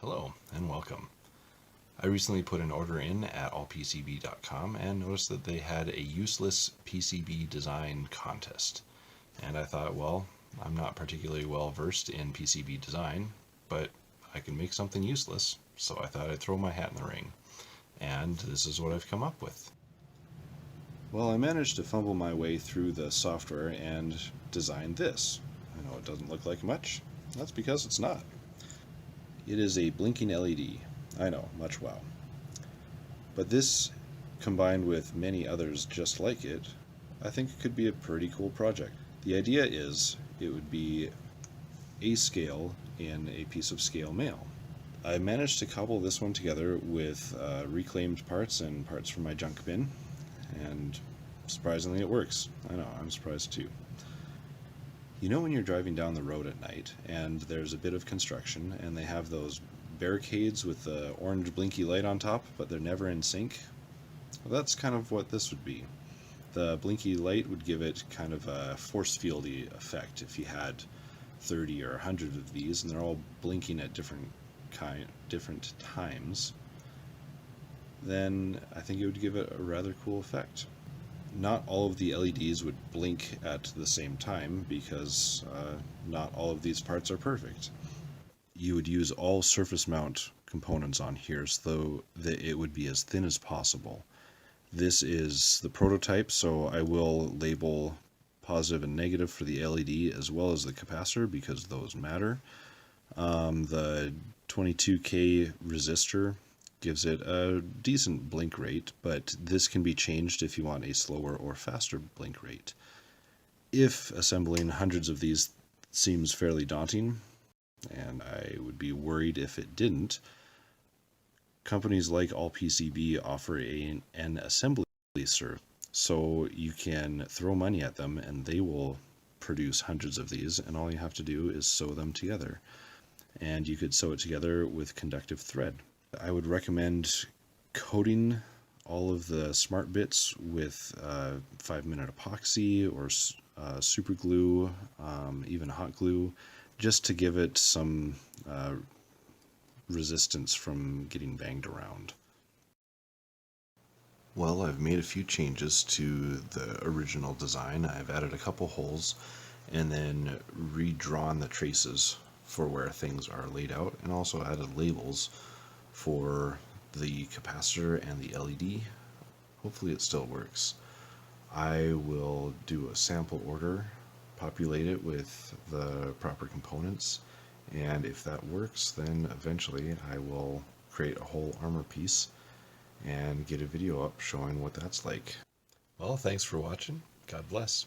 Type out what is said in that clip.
Hello and welcome. I recently put an order in at AllPCB.com and noticed that they had a useless PCB design contest. And I thought, well, I'm not particularly well versed in PCB design, but I can make something useless, so I thought I'd throw my hat in the ring. And this is what I've come up with. Well, I managed to fumble my way through the software and design this. I know it doesn't look like much. That's because it's not. It is a blinking LED. I know, much wow. But this, combined with many others just like it, I think it could be a pretty cool project. The idea is it would be a scale in a piece of scale mail. I managed to cobble this one together with reclaimed parts and parts from my junk bin, and surprisingly it works. I know, I'm surprised too. You know when you're driving down the road at night and there's a bit of construction and they have those barricades with the orange blinky light on top, but they're never in sync? Well, that's kind of what this would be. The blinky light would give it kind of a force fieldy effect if you had 30 or 100 of these and they're all blinking at different times. Then I think it would give it a rather cool effect. Not all of the LEDs would blink at the same time because not all of these parts are perfect. You would use all surface mount components on here so that it would be as thin as possible. This is the prototype, so I will label positive and negative for the LED as well as the capacitor because those matter. The 22K resistor gives it a decent blink rate, but this can be changed if you want a slower or faster blink rate. If assembling hundreds of these seems fairly daunting, and I would be worried if it didn't, companies like AllPCB offer an assembly service, so you can throw money at them and they will produce hundreds of these, and all you have to do is sew them together. And you could sew it together with conductive thread. I would recommend coating all of the smart bits with 5-minute epoxy or super glue, even hot glue, just to give it some resistance from getting banged around. Well, I've made a few changes to the original design. I've added a couple holes and then redrawn the traces for where things are laid out, and also added labels for the capacitor and the LED. Hopefully it still works. I will do a sample order, populate it with the proper components, and if that works, then eventually I will create a whole armor piece and get a video up showing what that's like. Well, thanks for watching. God bless.